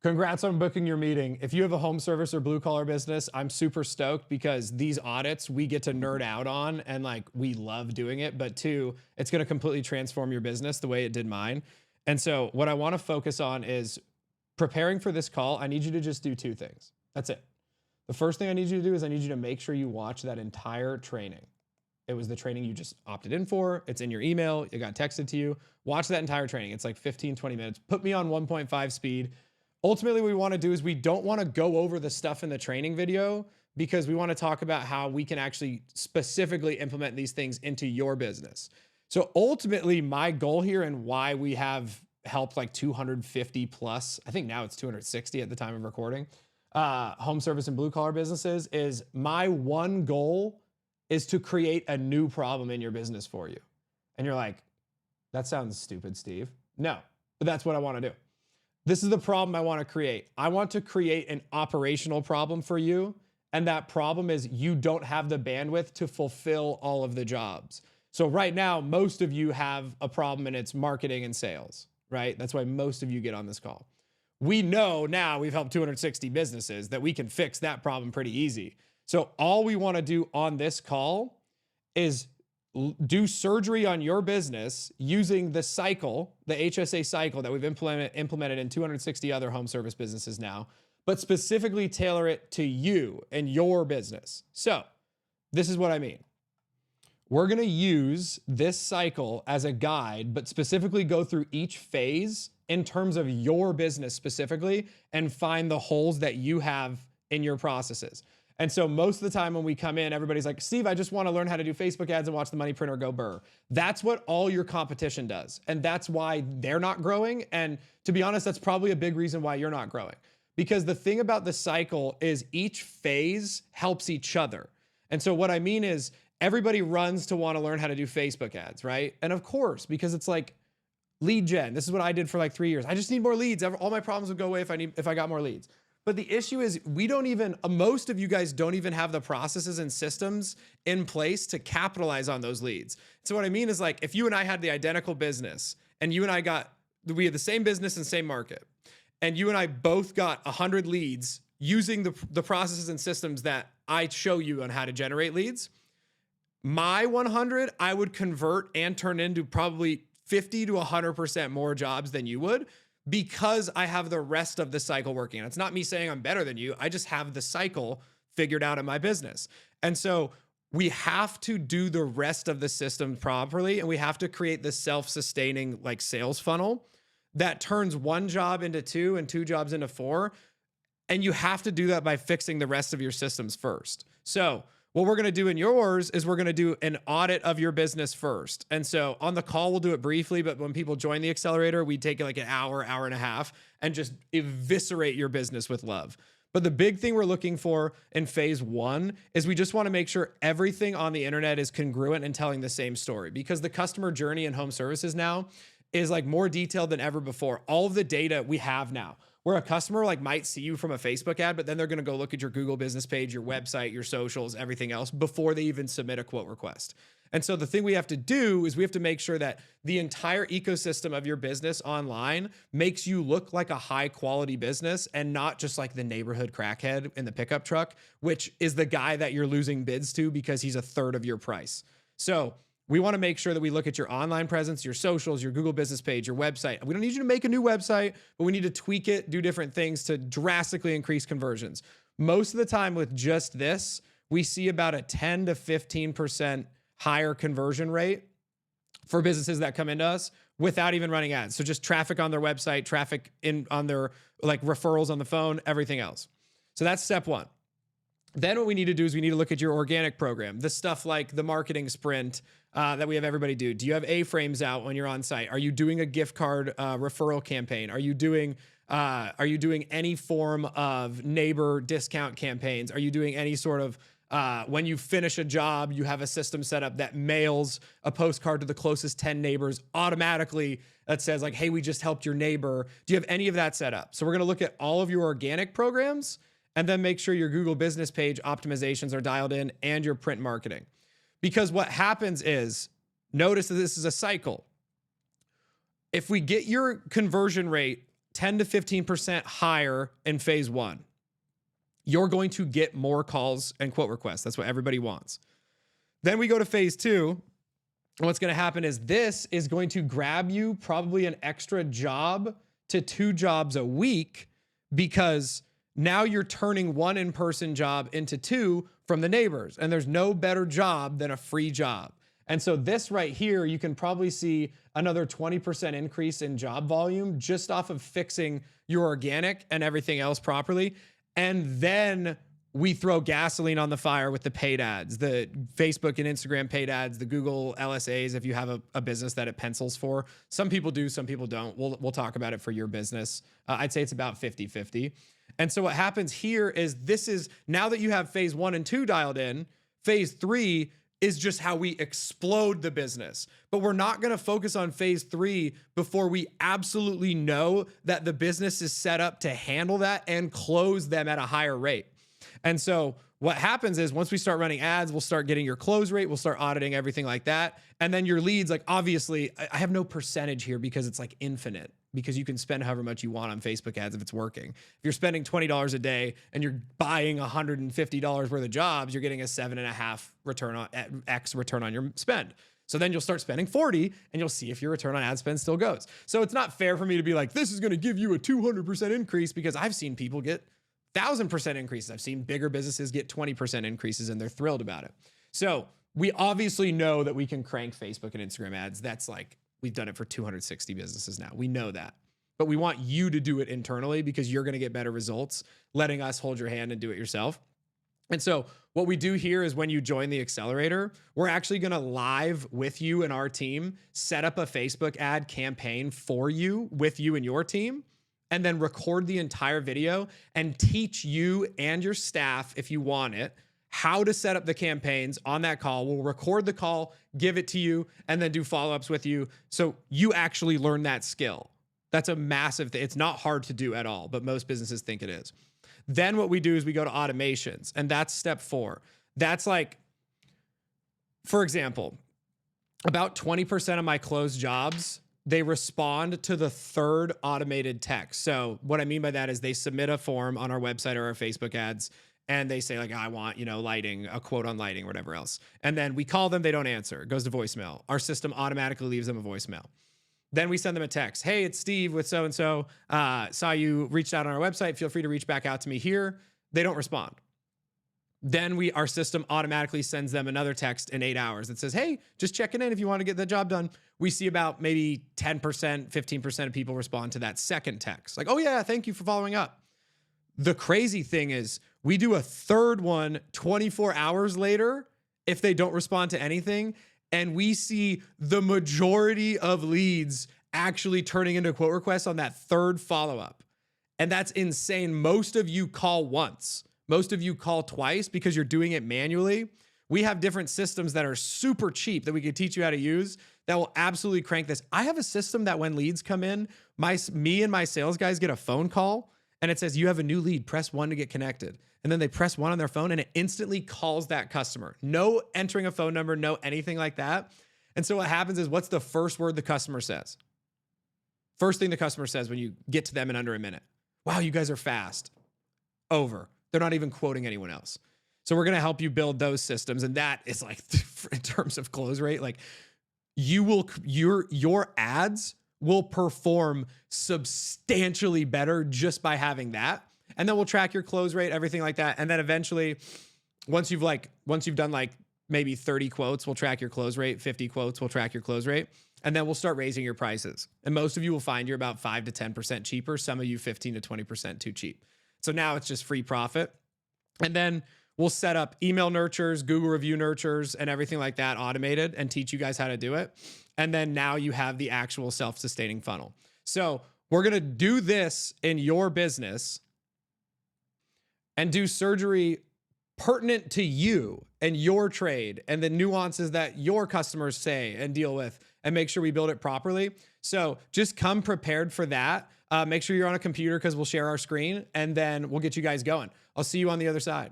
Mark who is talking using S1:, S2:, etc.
S1: Congrats on booking your meeting. If you have a home service or blue collar business, I'm super stoked because these audits we get to nerd out on and like we love doing it. But two, it's going to completely transform your business the way it did mine. And so, what I want to focus on is preparing for this call. I need you to just do two things. That's it. The first thing I need you to do is I need you to make sure you watch that entire training. It was the training you just opted in for. It's in your email. It got texted to you. Watch that entire training. It's like 15, 20 minutes. Put me on 1.5 speed. Ultimately, what we want to do is we don't want to go over the stuff in the training video because we want to talk about how we can actually specifically implement these things into your business. So ultimately, my goal here and why we have helped like 250 plus, I think now it's 260 at the time of recording, home service and blue collar businesses is my one goal is to create a new problem in your business for you. And you're like, that sounds stupid, Steve. No, but that's what I want to do. This is the problem I want to create. I want to create an operational problem for you. And that problem is you don't have the bandwidth to fulfill all of the jobs. So right now, most of you have a problem and it's marketing and sales, right? That's why most of you get on this call. We know now we've helped 260 businesses that we can fix that problem pretty easy. So all we want to do on this call is do surgery on your business using the cycle, the HSA cycle that we've implemented in 260 other home service businesses now, but specifically tailor it to you and your business. So this is what I mean. We're going to use this cycle as a guide, but specifically go through each phase in terms of your business specifically and find the holes that you have in your processes. And so most of the time when we come in, everybody's like, Steve, I just want to learn how to do Facebook ads and watch the money printer go burr. That's what all your competition does. And that's why they're not growing. And to be honest, that's probably a big reason why you're not growing. Because the thing about the cycle is each phase helps each other. And so what I mean is everybody runs to want to learn how to do Facebook ads, right? And of course, because it's like lead gen. This is what I did for like 3 years. I just need more leads. All my problems would go away if I got more leads. But the issue is we don't even, most of you guys don't even have the processes and systems in place to capitalize on those leads. So what I mean is like, if you and I had the identical business and you and we had the same business and same market, and you and I both got 100 leads using the processes and systems that I show you on how to generate leads, my 100, I would convert and turn into probably 50 to 100% more jobs than you would, because I have the rest of the cycle working. And it's not me saying I'm better than you. I just have the cycle figured out in my business. And so we have to do the rest of the system properly. And we have to create the self-sustaining like sales funnel that turns one job into two and two jobs into four. And you have to do that by fixing the rest of your systems first. So what we're going to do in yours is we're going to do an audit of your business first. And so on the call, we'll do it briefly, but when people join the accelerator, we take like an hour, hour and a half and just eviscerate your business with love. But the big thing we're looking for in phase one is we just want to make sure everything on the internet is congruent and telling the same story, because the customer journey in home services now is like more detailed than ever before. All of the data we have now, where a customer like might see you from a Facebook ad, but then they're going to go look at your Google business page, your website, your socials, everything else before they even submit a quote request. And so the thing we have to do is we have to make sure that the entire ecosystem of your business online makes you look like a high quality business and not just like the neighborhood crackhead in the pickup truck, which is the guy that you're losing bids to because he's a third of your price. So we want to make sure that we look at your online presence, your socials, your Google business page, your website. We don't need you to make a new website, but we need to tweak it, do different things to drastically increase conversions. Most of the time with just this, we see about a 10 to 15% higher conversion rate for businesses that come into us without even running ads. So just traffic on their website, traffic on their like referrals on the phone, everything else. So that's step one. Then what we need to do is we need to look at your organic program, the stuff like the marketing sprint that we have everybody do. Do you have A-frames out when you're on site? Are you doing a gift card referral campaign? Are you doing any form of neighbor discount campaigns? Are you doing any sort of when you finish a job, you have a system set up that mails a postcard to the closest 10 neighbors automatically that says like, hey, we just helped your neighbor. Do you have any of that set up? So we're going to look at all of your organic programs and then make sure your Google business page optimizations are dialed in and your print marketing. Because what happens is, notice that this is a cycle. If we get your conversion rate 10 to 15% higher in phase one. You're going to get more calls and quote requests. That's what everybody wants. Then we go to phase two. And what's going to happen is this is going to grab you probably an extra job to 2 jobs a week, because now you're turning 1 in-person job into 2 from the neighbors. And there's no better job than a free job. And so this right here, you can probably see another 20% increase in job volume just off of fixing your organic and everything else properly. And then we throw gasoline on the fire with the paid ads, the Facebook and Instagram paid ads, the Google LSAs, if you have a business that it pencils for. Some people do, some people don't. We'll talk about it for your business. I'd say it's about 50-50. And so what happens here is now that you have phase 1 and 2 dialed in, phase 3 is just how we explode the business. But we're not going to focus on phase 3 before we absolutely know that the business is set up to handle that and close them at a higher rate. And so what happens is once we start running ads, we'll start getting your close rate. We'll start auditing everything like that. And then your leads, like obviously I have no percentage here because it's like infinite, because you can spend however much you want on Facebook ads if it's working. If you're spending $20 a day and you're buying $150 worth of jobs, you're getting a 7.5 return on X return on your spend. So then you'll start spending 40 and you'll see if your return on ad spend still goes. So it's not fair for me to be like, this is going to give you a 200% increase, because I've seen people get 1,000% increases. I've seen bigger businesses get 20% increases and they're thrilled about it. So we obviously know that we can crank Facebook and Instagram ads. That's like, we've done it for 260 businesses now. We know that, but we want you to do it internally because you're going to get better results letting us hold your hand and do it yourself. And so what we do here is when you join the accelerator, we're actually going to live with you and our team, set up a Facebook ad campaign for you with you and your team, and then record the entire video and teach you and your staff, if you want it, how to set up the campaigns on that call. We'll record the call, give it to you, and then do follow-ups with you. So you actually learn that skill. That's a massive thing. It's not hard to do at all, but most businesses think it is. Then what we do is we go to automations, and that's step 4. That's like, for example, about 20% of my closed jobs, they respond to the 3rd automated text. So what I mean by that is they submit a form on our website or our Facebook ads, and they say like, I want, lighting, a quote on lighting or whatever else. And then we call them, they don't answer. It goes to voicemail. Our system automatically leaves them a voicemail. Then we send them a text. Hey, it's Steve with so-and-so. Saw you reached out on our website. Feel free to reach back out to me here. They don't respond. Then our system automatically sends them another text in 8 hours that says, hey, just checking in if you want to get the job done. We see about maybe 10%, 15% of people respond to that second text. Like, oh yeah, thank you for following up. The crazy thing is we do a 3rd one 24 hours later if they don't respond to anything. And we see the majority of leads actually turning into quote requests on that 3rd follow-up. And that's insane. Most of you call once. Most of you call twice because you're doing it manually. We have different systems that are super cheap that we could teach you how to use that will absolutely crank this. I have a system that when leads come in, me and my sales guys get a phone call and it says, you have a new lead, press 1 to get connected. And then they press 1 on their phone and it instantly calls that customer. No entering a phone number, no anything like that. And so what happens is, what's the first word the customer says? First thing the customer says when you get to them in under a minute. Wow, you guys are fast. Over. They're not even quoting anyone else. So we're going to help you build those systems. And that is like, in terms of close rate, like your ads will perform substantially better just by having that. And then we'll track your close rate, everything like that. And then eventually, once you've done like maybe 30 quotes, we'll track your close rate. 50 quotes, we'll track your close rate. And then we'll start raising your prices. And most of you will find you're about 5 to 10% cheaper. Some of you 15 to 20% too cheap. So now it's just free profit. And then we'll set up email nurtures, Google review nurtures, and everything like that automated and teach you guys how to do it. And then now you have the actual self-sustaining funnel. So we're going to do this in your business and do surgery pertinent to you and your trade and the nuances that your customers say and deal with, and make sure we build it properly. So just come prepared for that. Make sure you're on a computer because we'll share our screen, and then we'll get you guys going. I'll see you on the other side.